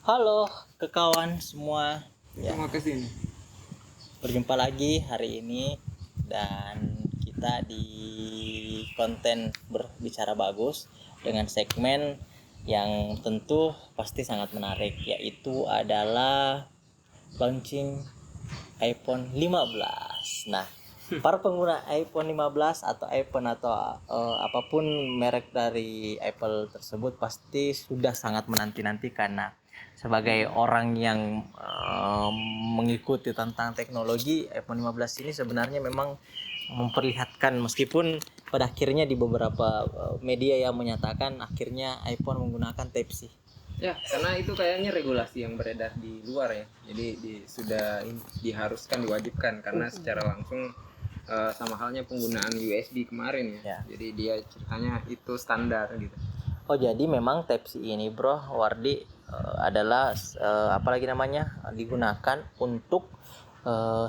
Halo kawan semua, ya Terima kasih. berjumpa lagi hari ini dan kita di konten berbicara bagus dengan segmen yang tentu pasti sangat menarik, yaitu adalah launching iPhone 15. Nah, para pengguna iPhone 15 atau iPhone atau apapun merek dari Apple tersebut pasti sudah sangat menanti-nanti, karena sebagai orang yang mengikuti tentang teknologi, iPhone 15 ini sebenarnya memang memperlihatkan, meskipun pada akhirnya di beberapa media yang menyatakan akhirnya iPhone menggunakan Type-C. Ya, karena itu kayaknya regulasi yang beredar di luar ya. Jadi sudah diharuskan, diwajibkan karena secara langsung sama halnya penggunaan USB kemarin ya. Ya. Jadi dia ceritanya itu standar gitu. Oh, jadi memang Type-C ini, Bro Wardi, adalah apalagi namanya, digunakan untuk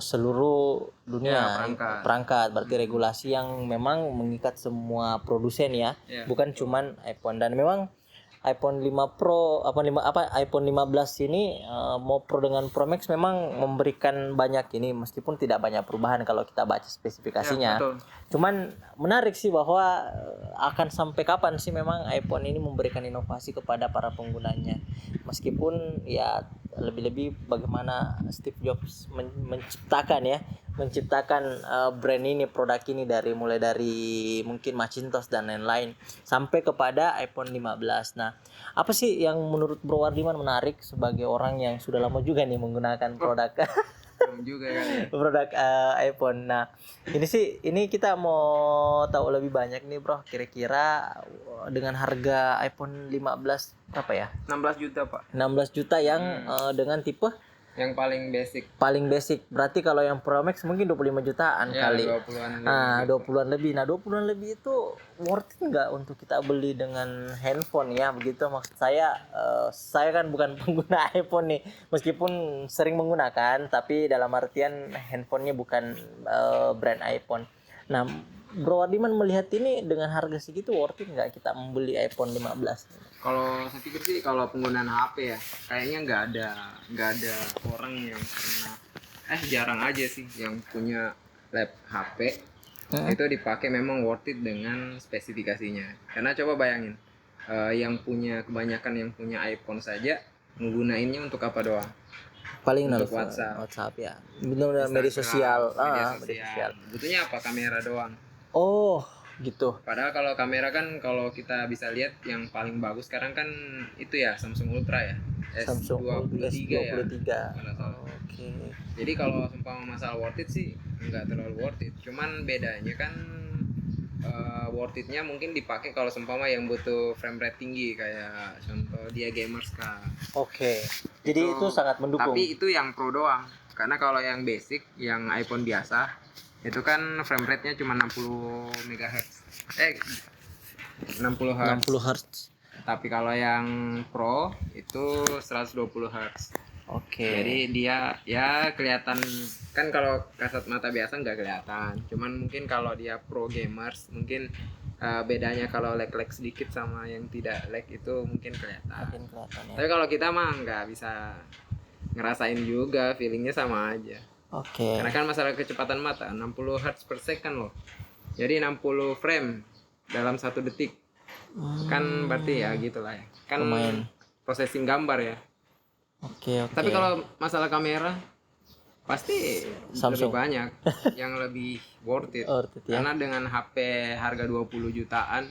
seluruh dunia Ya, perangkat. Berarti regulasi yang memang mengikat semua produsen ya, Ya, bukan cuman iPhone. Dan memang iPhone 5 Pro iPhone 15 ini mau Pro dengan Pro Max memang memberikan banyak ini, meskipun tidak banyak perubahan kalau kita baca spesifikasinya. betul. Cuman menarik sih bahwa akan sampai kapan sih memang iPhone ini memberikan inovasi kepada para penggunanya, meskipun ya lebih-lebih bagaimana Steve Jobs menciptakan brand ini, produk ini, mulai dari mungkin Macintosh dan lain-lain sampai kepada iPhone 15. Nah, apa sih yang menurut Bro Wardiman menarik sebagai orang yang sudah lama juga nih menggunakan produk Juga kan ya. produk iPhone. Nah, ini kita mau tahu lebih banyak nih, Bro. Kira-kira dengan harga iPhone 15 berapa ya? 16 juta, Pak. 16 juta yang dengan tipe Yang paling basic. Berarti kalau yang Pro Max mungkin 25 jutaan ya, kali. 20-an Nah, gitu. 20-an lebih. Nah, 20-an lebih itu worth it nggak untuk kita beli dengan handphone ya? Begitu maksud saya. Saya kan bukan pengguna iPhone nih, meskipun sering menggunakan, tapi dalam artian handphonenya bukan brand iPhone. Nah, Bro Wardiman melihat ini dengan harga segitu worth it nggak kita membeli iPhone 15? Kalau saya pikir sih, kalau penggunaan HP ya, kayaknya nggak ada orang yang pernah, jarang aja sih yang punya lab HP itu dipakai memang worth it dengan spesifikasinya. Karena coba bayangin, kebanyakan yang punya iPhone saja menggunainnya untuk apa doang? Paling Untuk nelfon, WhatsApp, WhatsApp ya, benar media sosial, media media sosial. sosial. Butuhnya apa? Kamera doang. Oh gitu. Padahal kalau kamera kan, kalau kita bisa lihat yang paling bagus sekarang kan itu ya Samsung Ultra ya, Samsung S23 ya. Oke. Jadi kalau seumpama masalah worth it sih nggak terlalu worth it. Cuman bedanya kan worth itnya mungkin dipakai kalau seumpama yang butuh frame rate tinggi, kayak contoh dia gamers kan. Oke. Jadi itu sangat mendukung. Tapi itu yang pro doang. Karena kalau yang basic, yang iPhone biasa, itu kan frame rate-nya cuma 60 MHz. 60 Hz. 60 Hz. Tapi kalau yang Pro itu 120 Hz. Oke. Jadi dia ya kelihatan, kan kalau kasat mata biasa nggak kelihatan. Cuman mungkin kalau dia pro gamers mungkin bedanya kalau lag sedikit sama yang tidak lag itu mungkin kelihatan. Ya. Tapi kalau kita mah nggak bisa ngerasain juga, feelingnya sama aja. Oke. Karena kan masalah kecepatan mata 60 Hz per second loh. Jadi 60 frame dalam 1 detik. Kan berarti ya gitulah ya. Kan lumayan. Processing gambar ya. Oke. Tapi kalau masalah kamera pasti Samsung lebih banyak yang lebih worth it. Ya? Karena dengan HP harga 20 jutaan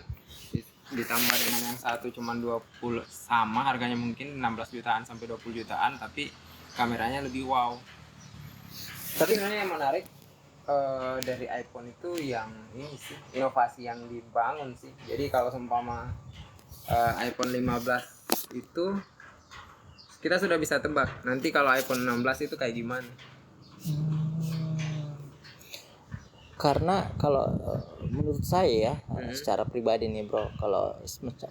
ditambah dengan yang satu cuma 20, sama harganya mungkin 16 jutaan sampai 20 jutaan, tapi kameranya lebih wow. Tapi sebenarnya yang menarik dari iPhone itu yang ini sih, inovasi yang dibangun sih. Jadi kalau seumpama iPhone 15 itu kita sudah bisa tebak nanti kalau iPhone 16 itu kayak gimana. Karena kalau menurut saya ya, secara pribadi nih, Bro, kalau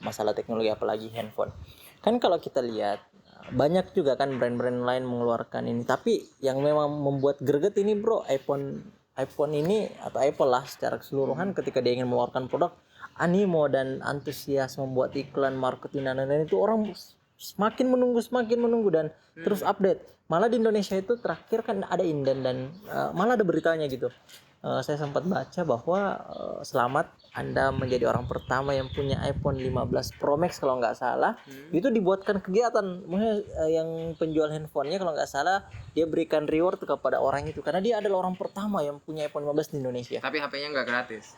masalah teknologi apalagi handphone, kan kalau kita lihat banyak juga kan brand-brand lain mengeluarkan ini, tapi yang memang membuat greget ini, Bro, iPhone ini atau Apple lah secara keseluruhan, ketika dia ingin mengeluarkan produk, animo dan antusias membuat iklan, marketing dan lain-lain itu orang semakin menunggu dan terus update. Malah di Indonesia itu terakhir kan ada inden dan malah ada beritanya gitu. Saya sempat baca bahwa selamat Anda menjadi orang pertama yang punya iPhone 15 Pro Max kalau nggak salah. Itu dibuatkan kegiatan, maksudnya yang penjual handphonenya kalau nggak salah dia berikan reward kepada orang itu karena dia adalah orang pertama yang punya iPhone 15 di Indonesia. Tapi HP-nya nggak gratis.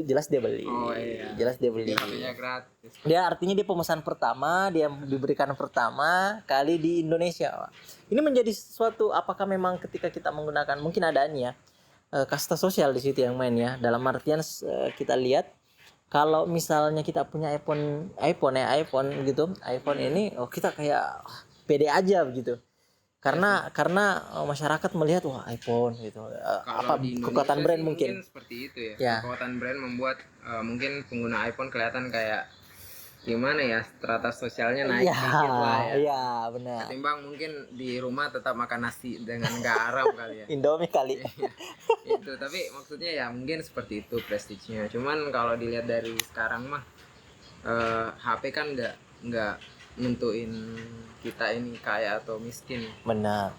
Jelas dia beli. Oh iya. Jelas dia beli. HP-nya gratis. Dia artinya dia pemesan pertama, dia diberikan pertama kali di Indonesia. Ini menjadi sesuatu, apakah memang ketika kita menggunakan, mungkin ada nih ya kasta sosial di situ yang main ya. Dalam artian kita lihat kalau misalnya kita punya iPhone gitu, iPhone ini kita kayak pede aja begitu. Karena masyarakat melihat wah iPhone gitu. Kalau di Indonesia kekuatan brand sih mungkin seperti itu ya. Ya. Kekuatan brand membuat mungkin pengguna iPhone kelihatan kayak gimana ya, strata sosialnya naik dikit lah ya. Iya, benar. Ketimbang mungkin di rumah tetap makan nasi dengan garam kali ya. Indomie kali. Itu, tapi maksudnya ya mungkin seperti itu prestige-nya. Cuman kalau dilihat dari sekarang mah HP kan nggak nentuin kita ini kaya atau miskin. Benar.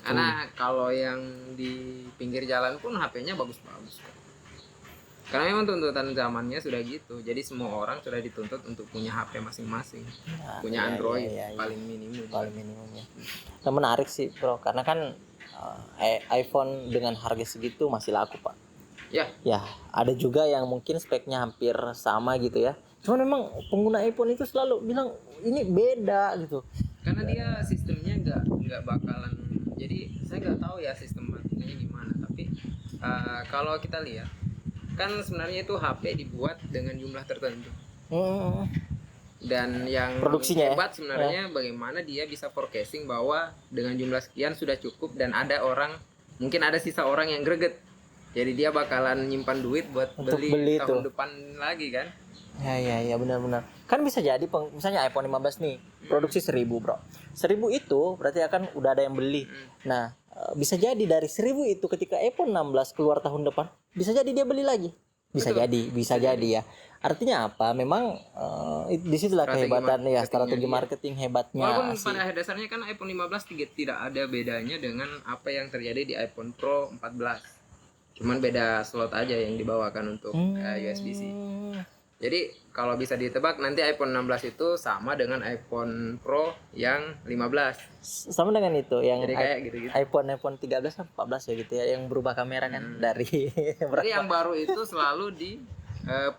Karena kalau yang di pinggir jalan pun HP-nya bagus-bagus. Karena memang tuntutan zamannya sudah gitu. Jadi semua orang sudah dituntut untuk punya HP masing-masing. Punya Android paling minimum ya. Nah, menarik sih, Bro. Karena kan iPhone dengan harga segitu masih laku, Pak. Ya, ada juga yang mungkin speknya hampir sama gitu ya. Cuman memang pengguna iPhone itu selalu bilang ini beda gitu. Karena dia sistemnya nggak bakalan. Jadi saya nggak tahu ya sistem matinya gimana. Tapi kalau kita lihat kan sebenarnya itu HP dibuat dengan jumlah tertentu. Dan yang produksinya hebat sebenarnya bagaimana dia bisa forecasting bahwa dengan jumlah sekian sudah cukup dan ada orang, mungkin ada sisa orang yang greget. Jadi dia bakalan nyimpan duit buat beli tahun depan lagi kan. Ya benar. Kan bisa jadi misalnya iPhone 15 nih produksi 1000, Bro. 1000 itu berarti akan udah ada yang beli. Nah, bisa jadi dari 1000 itu ketika iPhone 16 keluar tahun depan, bisa jadi dia beli lagi. Bisa jadi ya. Artinya apa? Memang di situlah kehebatan ya, strategi marketing hebatnya. Walaupun pada dasarnya kan iPhone 15 tidak ada bedanya dengan apa yang terjadi di iPhone Pro 14. Cuman beda slot aja yang dibawakan untuk USB-C. Jadi kalau bisa ditebak nanti iPhone 16 itu sama dengan iPhone Pro yang 15. Sama dengan itu yang jadi kayak gitu-gitu. iPhone 13 kan 14 ya gitu ya, yang berubah kamera kan dari Jadi yang baru itu selalu di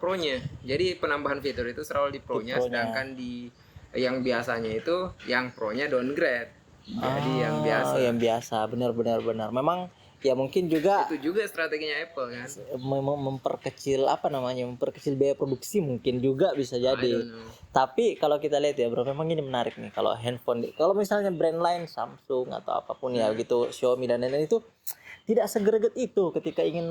Pro-nya. Jadi penambahan fitur itu selalu di Pro-nya, sedangkan di yang biasanya itu yang Pro-nya downgrade. Jadi yang biasa. Benar. Memang ya mungkin juga itu juga strateginya Apple kan, memperkecil biaya produksi mungkin juga bisa jadi. Tapi kalau kita lihat ya, Bro, memang ini menarik nih kalau handphone, kalau misalnya brand lain Samsung atau apapun ya gitu, Xiaomi dan lain-lain itu tidak segereget itu ketika ingin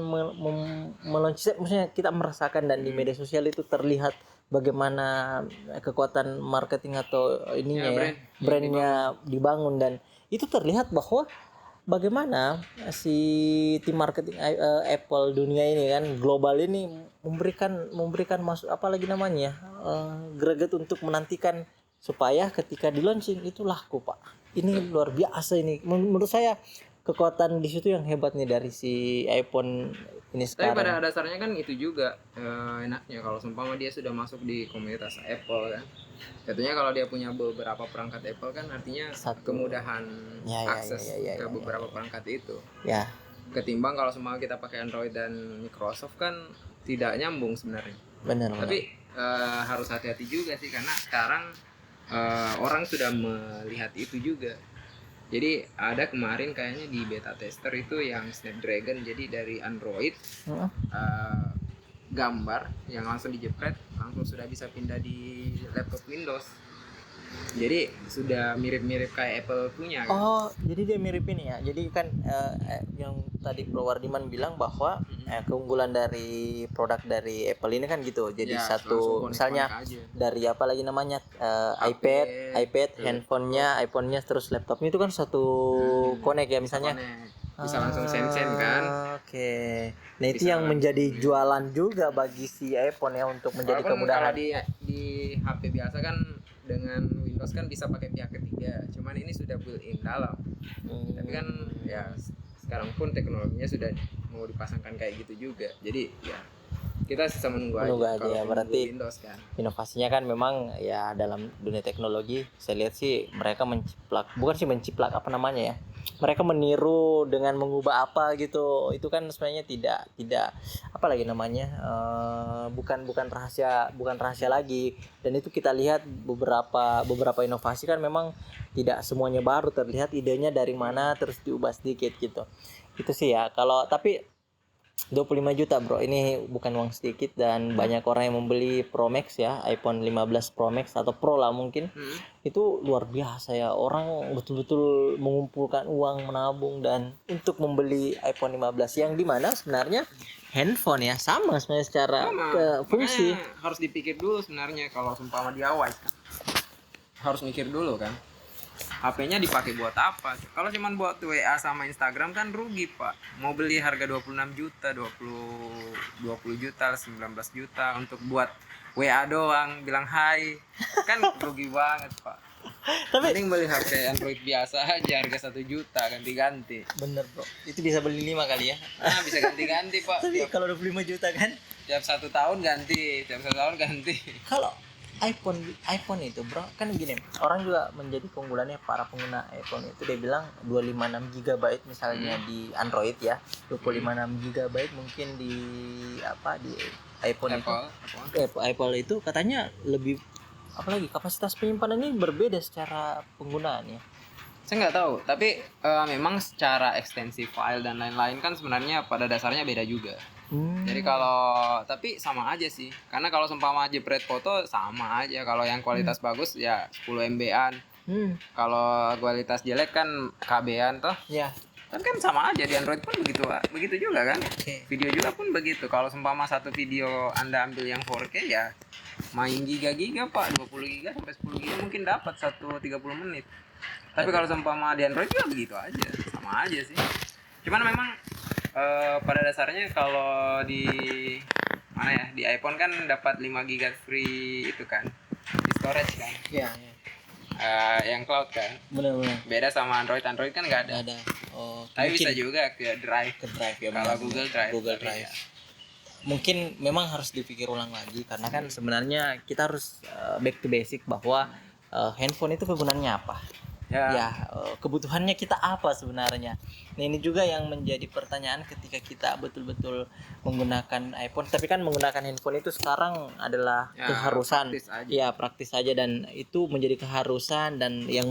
meluncurkan, maksudnya kita merasakan dan di media sosial itu terlihat bagaimana kekuatan marketing atau ininya brandnya dibangun, dan itu terlihat bahwa bagaimana si tim marketing Apple dunia ini kan global ini memberikan masuk greget untuk menantikan supaya ketika di launching itu laku, Pak. Ini luar biasa ini. Menurut saya kekuatan di situ yang hebat nih dari si iPhone ini sekarang. Tapi pada dasarnya kan itu juga enaknya kalau seumpama dia sudah masuk di komunitas Apple kan. Tentunya kalau dia punya beberapa perangkat Apple kan artinya kemudahan akses ke beberapa perangkat itu. Ya. Ketimbang kalau semua kita pakai Android dan Microsoft kan tidak nyambung sebenarnya. Benar. Tapi harus hati-hati juga sih karena sekarang orang sudah melihat itu juga. Jadi ada kemarin kayaknya di beta tester itu yang Snapdragon, jadi dari Android gambar yang langsung dijepret langsung sudah bisa pindah di laptop Windows. Jadi sudah mirip-mirip kayak Apple punya kan? Oh, jadi dia mirip ini ya. Jadi kan yang tadi Bro Wardiman bilang bahwa keunggulan dari produk dari Apple ini kan gitu. Jadi ya, satu misalnya dari apa lagi namanya iPad, handphonenya, iPhone-nya, terus laptopnya itu kan satu connect ya misalnya. Bisa langsung send kan. Oke. Nah, itu yang menjadi jualan juga bagi si iPhone ya untuk menjadi kemudahan. Kalau di HP biasa kan dengan Windows kan bisa pakai pihak ketiga, cuman ini sudah built-in dalam. Tapi kan ya sekarang pun teknologinya sudah mau dipasangkan kayak gitu juga, jadi ya kita sisa menunggu aja kalau ya, menunggu berarti Windows kan. inovasinya kan memang ya dalam dunia teknologi saya lihat sih mereka menciplak apa namanya ya, mereka meniru dengan mengubah apa gitu, itu kan sebenarnya tidak apa lagi namanya, bukan rahasia lagi. Dan itu kita lihat beberapa inovasi kan memang tidak semuanya baru, terlihat idenya dari mana terus diubah sedikit gitu. Itu sih ya. Kalau tapi 25 juta bro, ini bukan uang sedikit, dan banyak orang yang membeli Pro Max ya, iPhone 15 Pro Max atau Pro lah mungkin. Itu luar biasa ya, orang betul-betul mengumpulkan uang, menabung dan untuk membeli iPhone 15 yang dimana sebenarnya handphone ya sama sebenarnya secara fungsi. Makanya harus dipikir dulu sebenarnya kalau seumpama di awal kan. Harus mikir dulu kan. HP-nya dipakai buat apa? Kalau cuma buat WA sama Instagram kan rugi, Pak. Mau beli harga 26 juta, 20 juta, 19 juta untuk buat WA doang, bilang hai. Kan rugi banget, Pak. Tapi mending beli HP Android biasa aja harga 1 juta ganti-ganti. bener bro, itu bisa beli 5 kali ya. Nah, bisa ganti-ganti, Pak. Tapi kalau 25 juta kan, Tiap 1 tahun ganti, tiap 1 tahun ganti. kalau iPhone itu bro kan gini, orang juga menjadi keunggulannya para pengguna iPhone itu, dia bilang 256 GB misalnya di Android ya, 256 GB mungkin di iPhone Apple itu katanya lebih, apalagi kapasitas penyimpanannya berbeda secara penggunaannya. Saya nggak tahu, tapi memang secara ekstensi file dan lain-lain kan sebenarnya pada dasarnya beda juga. Jadi tapi sama aja sih, karena kalau seumpama jepret foto sama aja. Kalau yang kualitas bagus ya 10 MB-an, kalau kualitas jelek kan KB-an toh. Ya. Kan sama aja, di Android pun begitu juga kan. Video juga pun begitu. Kalau seumpama satu video Anda ambil yang 4K ya main giga Pak, 20 giga sampai 10 giga mungkin dapat 30 menit. Tapi kalau seumpama di Android juga begitu aja, sama aja sih. Cuman memang pada dasarnya kalau di mana ya, di iPhone kan dapat 5 GB free itu kan, di storage kan. Iya. Yang cloud kan. Benar. Beda sama Android kan nggak ada. Oh, Tapi bisa juga ke Drive ya. Kalau Google Drive. Ya. Mungkin memang harus dipikir ulang lagi, karena kan sebenarnya kita harus back to basic bahwa handphone itu kegunaannya apa. Kebutuhannya kita apa sebenarnya. Nah, ini juga yang menjadi pertanyaan ketika kita betul-betul menggunakan iPhone. Tapi kan menggunakan handphone itu sekarang adalah keharusan. Praktis aja, dan itu menjadi keharusan dan yang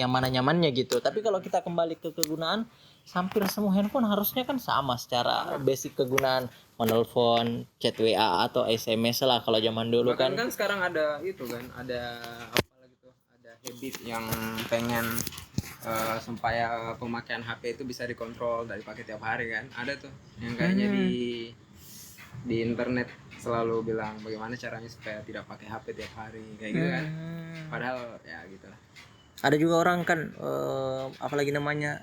mana nyamannya gitu. Tapi kalau kita kembali ke kegunaan, hampir semua handphone harusnya kan sama secara basic kegunaan, menelpon, chat WA atau SMS lah kalau zaman dulu. Bahkan kan sekarang ada itu kan, ada habit yang pengen supaya pemakaian HP itu bisa dikontrol dari pakai tiap hari kan. Ada tuh yang kayaknya di internet selalu bilang bagaimana caranya supaya tidak pakai HP tiap hari kayak gitu kan. Padahal ya gitu lah. Ada juga orang kan apalagi namanya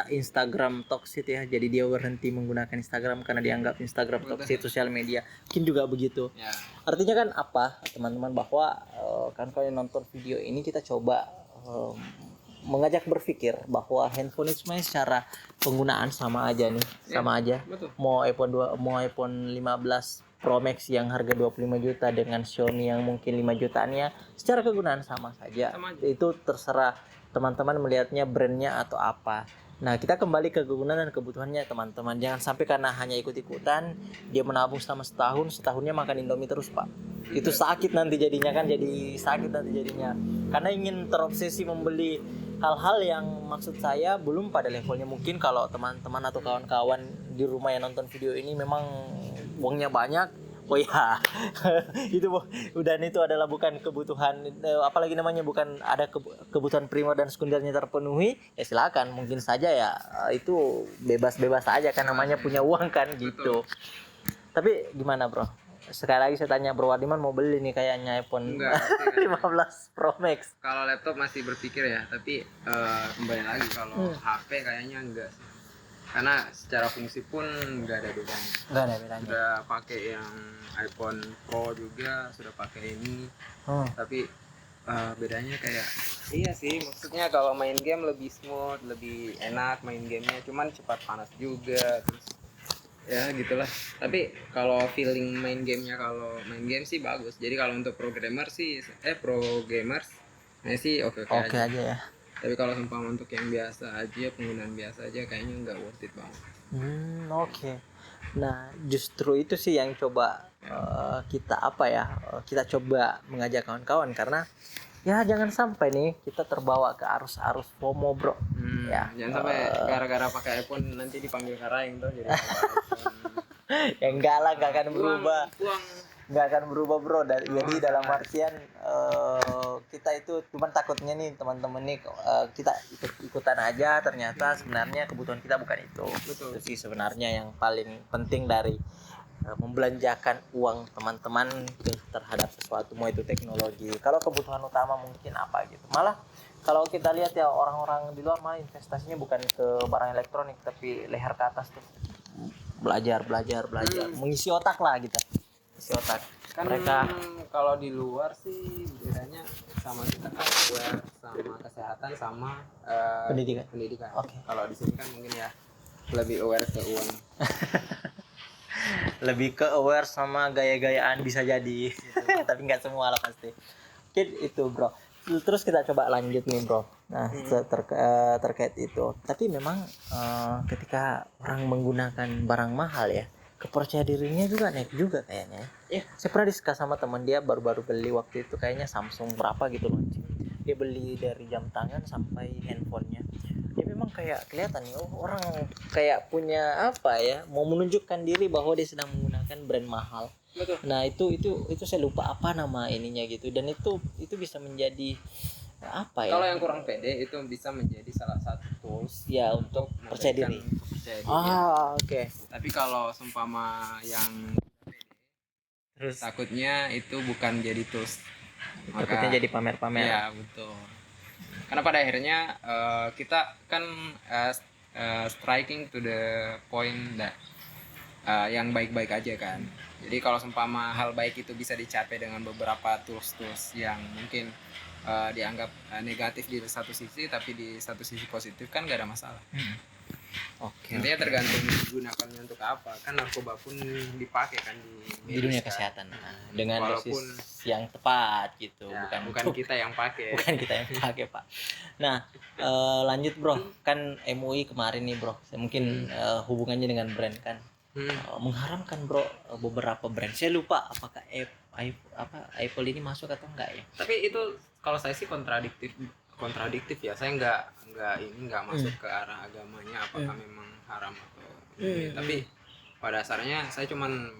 Instagram toxic ya. Jadi dia berhenti menggunakan Instagram karena dianggap Instagram toxic, sosial media. Mungkin juga begitu. Ya. Artinya kan apa teman-teman, bahwa kan kalau nonton video ini kita coba mengajak berpikir bahwa handphone itu sebenarnya secara penggunaan sama aja nih, sama aja. Betul. Mau iPhone 15 Pro Max yang harga 25 juta dengan Xiaomi yang mungkin 5 jutaannya, secara kegunaan sama saja. Itu terserah teman-teman melihatnya brandnya atau apa. Nah, kita kembali ke kegunaan dan kebutuhannya teman-teman. Jangan sampai karena hanya ikut-ikutan dia menabung selama setahunnya makan Indomie terus, Pak. Itu sakit nanti jadinya kan, karena ingin terobsesi membeli hal-hal yang maksud saya belum pada levelnya. Mungkin kalau teman-teman atau kawan-kawan di rumah yang nonton video ini memang uangnya banyak, itu adalah bukan kebutuhan, apalagi namanya bukan ada kebutuhan primer dan sekundernya terpenuhi, ya silakan, mungkin saja ya itu bebas-bebas aja kan, namanya punya uang kan gitu. Tapi gimana bro? Sekali lagi saya tanya Bro Wardiman, mau beli nih kayaknya iPhone 15 Pro Max. Kalau laptop masih berpikir ya, tapi kembali lagi kalau HP kayaknya enggak sih. Karena secara fungsi pun nggak ada bedanya. Sudah pakai yang iPhone Pro juga, sudah pakai ini, tapi Bedanya kayak iya sih, maksudnya kalau main game lebih smooth, lebih enak main gamenya, cuman cepat panas juga, terus ya gitulah. Tapi kalau feeling main gamenya, kalau main game sih bagus. Jadi kalau untuk programmer sih pro gamers sih oke oke Oke aja. aja ya. Tapi kalau seumpama untuk yang biasa aja, penggunaan biasa aja, kayaknya nggak worth it banget. Oke. Nah, justru itu sih yang coba kita kita coba mengajak kawan-kawan, karena ya jangan sampai nih kita terbawa ke arus-arus FOMO, bro. Ya, Jangan sampai gara-gara pakai iPhone nanti dipanggil Karaing tuh jadi ya enggak lah, enggak akan berubah. Buang. Nggak akan berubah, bro. Jadi dalam artian kita itu cuman takutnya nih teman-teman nih kita ikutan aja, ternyata sebenarnya kebutuhan kita bukan itu. Betul. Itu sih sebenarnya yang paling penting dari membelanjakan uang teman-teman terhadap sesuatu, mau itu teknologi. Kalau kebutuhan utama mungkin apa gitu. Malah kalau kita lihat ya, orang-orang di luar malah investasinya bukan ke barang elektronik, tapi leher ke atas tuh, belajar mengisi otak lah gitu. Isi otak Kan mereka. kalau di luar sih bedanya sama kita kan aware sama kesehatan sama pendidikan. Oke. Kalau di sini kan mungkin ya lebih aware ke uang. Lebih ke aware sama gaya-gayaan bisa jadi. Tapi nggak semua lah pasti. Oke, itu bro. Terus kita coba lanjut nih, bro. Nah, terkait itu. Tapi memang ketika orang menggunakan barang mahal ya, kepercayaan dirinya juga naik juga kayaknya. Iya. Saya pernah diskus sama teman dia, baru-baru beli waktu itu, kayaknya Samsung berapa gitu loh. Dia beli dari jam tangan sampai handphonenya. Dia memang kayak kelihatan nih, orang kayak punya apa ya, mau menunjukkan diri bahwa dia sedang menggunakan brand mahal. Betul. Nah, itu saya lupa apa nama ininya gitu, dan itu bisa menjadi apa ya? Kalau yang kurang pede itu bisa menjadi salah satu tools ya untuk percaya diri. Oke. Tapi kalau seumpama yang Terus takutnya itu bukan jadi tools. takutnya jadi pamer-pamer. Iya, betul. Karena pada akhirnya kita kan striking to the point that yang baik-baik aja kan. Jadi kalau seumpama hal baik itu bisa dicapai dengan beberapa tools-tools yang mungkin dianggap negatif di satu sisi, tapi di satu sisi positif, kan gak ada masalah. Oke. Intinya tergantung digunakannya untuk apa. Kan narkoba pun dipakai kan Di dunia kesehatan. Nah, dengan Walaupun dosis yang tepat gitu, ya, bukan kita yang pakai. bukan kita yang pakai, Pak. Nah, lanjut, bro. Kan MUI kemarin nih, bro. Mungkin hubungannya dengan brand kan. Mengharamkan, bro, beberapa brand. Saya lupa apakah Apple ini masuk atau enggak ya. Tapi itu kalau saya sih kontradiktif ya. Saya nggak masuk ke arah agamanya apakah memang haram atau ini. Tapi pada dasarnya saya cuman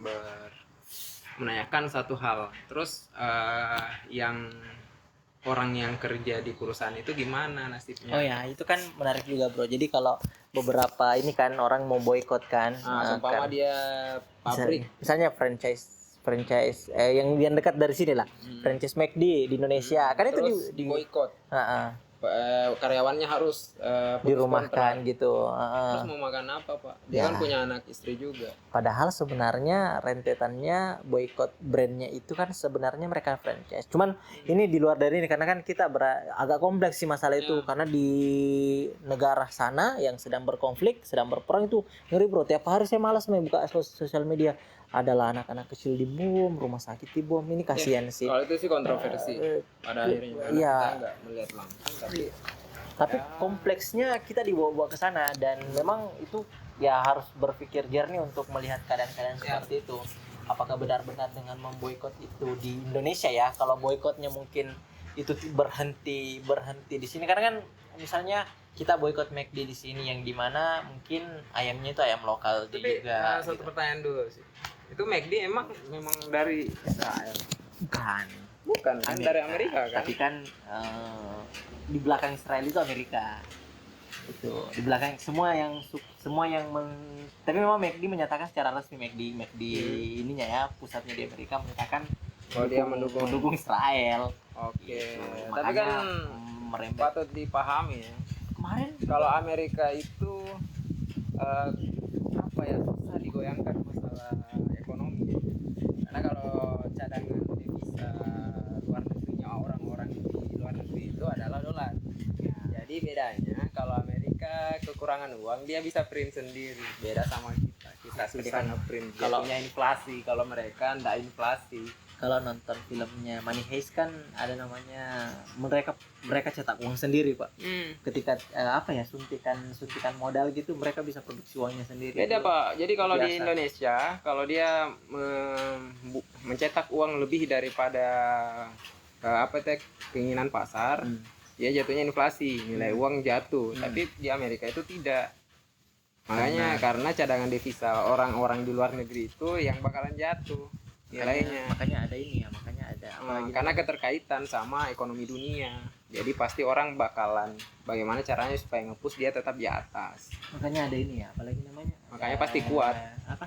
menanyakan satu hal. Terus yang orang yang kerja di perusahaan itu gimana nasibnya? Oh ya, itu kan menarik juga, bro. Jadi kalau beberapa ini kan orang mau boykot kan, Seumpama kan dia pabrik, misalnya franchise yang dekat dari sini lah, franchise McD di Indonesia kan, itu di boykot. Karyawannya harus dirumahkan gitu. Terus mau makan apa, Pak? Dia kan punya anak istri juga. Padahal sebenarnya rentetannya boykot brandnya itu kan sebenarnya mereka franchise. Cuman ini di luar dari ini, karena kan kita agak kompleks sih masalah itu, karena di negara sana yang sedang berkonflik, sedang berperang itu ngeri, bro. Tiap hari saya malas buka sosial media. Adalah anak-anak kecil dibom, rumah sakit dibom. Ini kasihan sih. Kalau itu sih kontroversi. Pada akhirnya kita nggak melihat langsung, tapi kompleksnya kita dibawa-bawa ke sana, dan memang itu ya harus berpikir jernih untuk melihat keadaan-keadaan seperti itu. Apakah benar-benar dengan memboikot itu di Indonesia ya? Kalau boikotnya mungkin itu berhenti di sini, karena kan misalnya kita boikot McD di sini, yang dimana mungkin ayamnya itu ayam lokal juga. Satu pertanyaan dulu sih. Itu McD memang dari Israel? Bukan kan dari Amerika kan? Tapi kan di belakang Israel itu Amerika. Itu di belakang tapi memang McD menyatakan secara resmi, McD ininya ya, pusatnya di Amerika, menyatakan dia mendukung Israel. Oke. Gitu. Tapi kan patut dipahami ya. Kemarin kalau Amerika itu susah digoyangkan masalah ekonomi. Karena kalau cadangan devisa luar negerinya orang-orang di kekurangan uang dia bisa print sendiri, beda sama kita susah ngeprint. Dia Kalau- punya inflasi, kalau mereka ndak inflasi. Kalau nonton filmnya Money Heist kan ada namanya mereka cetak uang sendiri pak. Ketika suntikan modal gitu mereka bisa produksi uangnya sendiri. Beda Pak, jadi kalau di Biasa. Indonesia kalau dia mencetak uang lebih daripada keinginan pasar, Hmm. dia jatuhnya inflasi, nilai uang jatuh. Hmm. Tapi di Amerika itu tidak. Makanya karena cadangan devisa orang-orang di luar negeri itu yang bakalan jatuh nilainya. Makanya ada ini ya, makanya ada apalagi Karena keterkaitan sama ekonomi dunia. Jadi pasti orang bakalan bagaimana caranya supaya nge-push dia tetap di atas. makanya ada ini ya, apalagi namanya. Makanya ada- pasti kuat. Apa?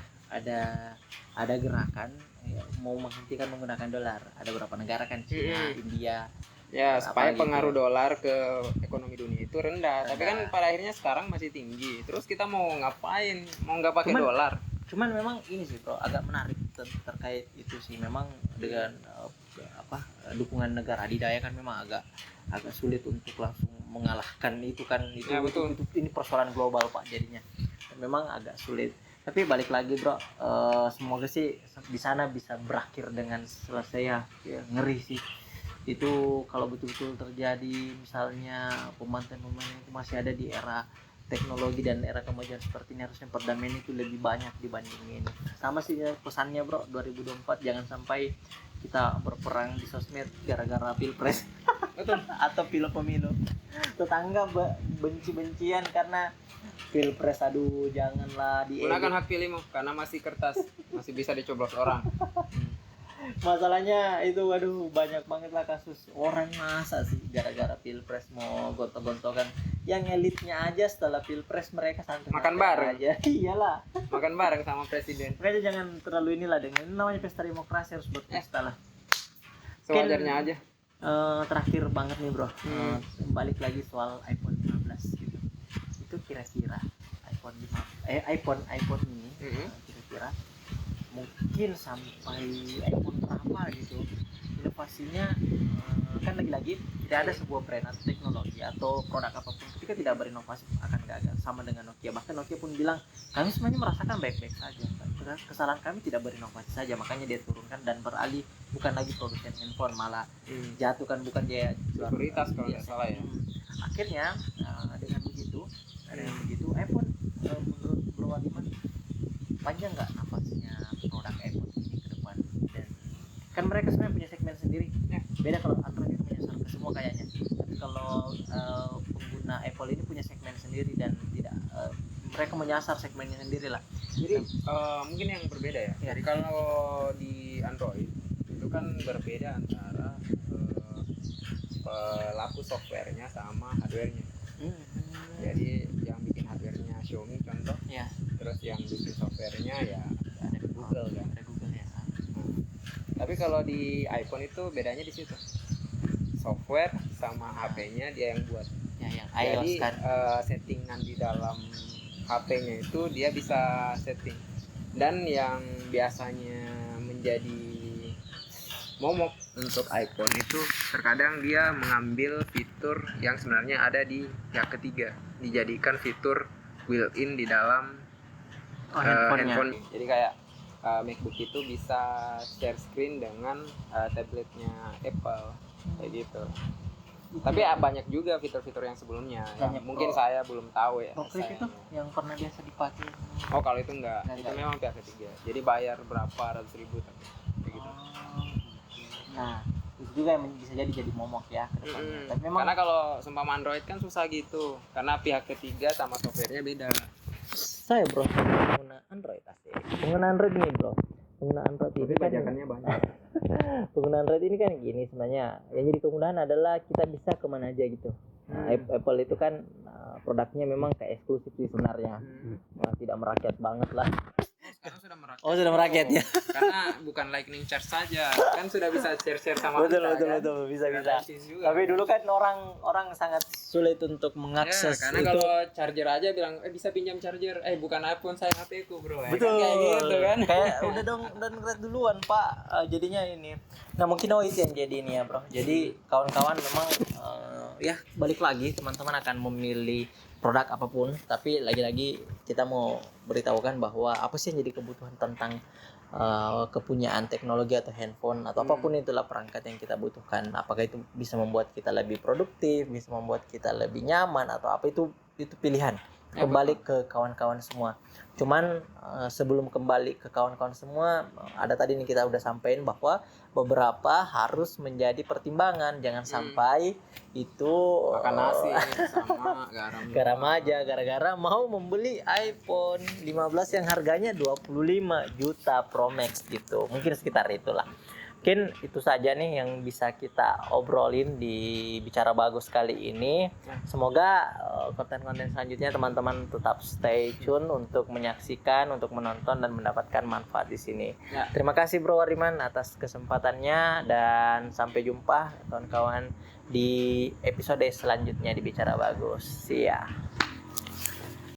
Ada gerakan mau menghentikan menggunakan dolar. Ada beberapa negara kan Cina, India. Ya, supaya Apa gitu. pengaruh dolar ke ekonomi dunia itu rendah. Tapi kan Rendah. pada akhirnya sekarang masih tinggi. Terus kita mau ngapain? Mau nggak pakai Cuman- dolar? Cuman memang ini sih bro agak menarik terkait itu sih memang dengan dukungan negara adidaya kan memang agak sulit untuk langsung mengalahkan itu kan Ya, betul. ini persoalan global pak jadinya dan memang agak sulit tapi balik lagi bro semoga sih di sana bisa berakhir dengan selesai ya ngeri sih itu kalau betul-betul terjadi misalnya pemantauan itu masih ada di era teknologi dan era kemajuan seperti ini harusnya perdamaian itu lebih banyak dibandingin sama sih ya, pesannya bro 2024 jangan sampai kita berperang di sosmed gara-gara pilpres Betul. atau pemilu tetangga benci-bencian karena pilpres aduh janganlah Gunakan hak pilihmu karena masih kertas, masih bisa dicoblos orang. masalahnya itu waduh banyak banget lah kasus orang masa sih gara-gara pilpres mau gontok-gontokan yang elitnya aja setelah pilpres mereka santai Makan bareng. aja iyalah Makan bareng sama presiden. makanya jangan terlalu inilah dengan ini namanya pesta demokrasi harus berpesta lah Sewajarnya aja. terakhir banget nih bro balik lagi soal iPhone 15 gitu itu kira-kira iPhone ini kira-kira mungkin sampai iPhone berapa gitu inovasinya kan lagi-lagi tidak ada sebuah brand atau teknologi atau produk apapun ketika tidak berinovasi akan gagal sama dengan Nokia bahkan Nokia pun bilang kami semuanya merasakan baik-baik saja kesalahan kami tidak berinovasi saja makanya dia turunkan dan beralih bukan lagi produsen handphone malah jatuh kan bukan dia Sekuritas kalau nggak salah ya. akhirnya dengan begitu iPhone menurut Bro Wadiman panjang nggak nafasnya produk iPhone ini ke depan dan kan mereka sebenarnya punya segmen sendiri beda kalau Android itu menyasar ke semua kayaknya tapi kalau pengguna Apple ini punya segmen sendiri dan tidak mereka menyasar segmennya sendiri lah Jadi mungkin yang berbeda ya. Ya. Jadi kalau di Android itu kan berbeda antara pelaku softwarenya sama hardwarenya. Jadi yang bikin hardwarenya Xiaomi contoh, ya terus yang bikin softwarenya ya ada Google kan. ada Google ya Tapi kalau di iPhone itu bedanya di situ. Software sama HP-nya dia yang buat. ya yang iOS Jadi kan settingan di dalam HP-nya itu dia bisa setting. Dan yang biasanya menjadi momok untuk iPhone itu terkadang dia mengambil fitur yang sebenarnya ada di pihak ketiga, dijadikan fitur built-in di dalam handphonenya. handphone. Jadi kayak MacBook itu bisa share screen dengan tabletnya Apple kayak gitu. Tapi banyak juga fitur-fitur yang sebelumnya yang Banyak. mungkin saya belum tahu ya. Progress itu yang pernah biasa dipakai Oh kalau itu enggak, itu Enggak. memang pihak ketiga. Jadi bayar berapa ratus ribu tapi kayak gitu. nah itu juga yang bisa jadi momok ya ke depannya tapi memang Karena kalau seumpama Android kan susah gitu, karena pihak ketiga sama softwarenya beda. saya bro pengguna Android asik pengguna Android nih bro pengguna Android Tapi ini kan bajakannya banyak. pengguna Android ini kan gini sebenarnya yang jadi kemudahan adalah kita bisa kemana aja gitu nah, Apple itu kan produknya memang kayak eksklusif sih sebenarnya tidak merakyat banget lah Sekarang sudah merakyat. Oh, sudah merakyat ya? Karena bukan lightning charge saja, kan sudah bisa share-share sama betul kita, kan? bisa Ada isis juga. tapi dulu kan orang sangat sulit untuk Ya, mengakses karena itu. kalau charger aja bilang bisa pinjam charger, bukan iPhone saya HP ku bro. Betul, Kayak gitu kan. kayak udah dong dan ngeliat duluan Pak. Jadinya ini, nah mungkin itu yang jadi ini ya bro, jadi kawan-kawan memang ya balik lagi teman-teman akan memilih produk apapun, tapi lagi-lagi kita mau beritahukan bahwa apa sih yang jadi kebutuhan tentang kepunyaan teknologi atau handphone atau apapun itulah perangkat yang kita butuhkan, apakah itu bisa membuat kita lebih produktif, bisa membuat kita lebih nyaman atau apa, itu pilihan kembali ke kawan-kawan semua. Cuman sebelum kembali ke kawan-kawan semua, ada tadi nih kita udah sampein bahwa beberapa harus menjadi pertimbangan, jangan sampai itu Makan nasi sama garam aja gara-gara mau membeli iPhone 15 yang harganya 25 juta Pro Max gitu. Mungkin sekitar itulah. Mungkin itu saja nih yang bisa kita obrolin di Bicara Bagus kali ini. Semoga konten-konten selanjutnya teman-teman tetap stay tune untuk menyaksikan, untuk menonton dan mendapatkan manfaat di sini. Ya. Terima kasih Bro Wariman atas kesempatannya dan sampai jumpa kawan-kawan di episode selanjutnya di Bicara Bagus. See ya.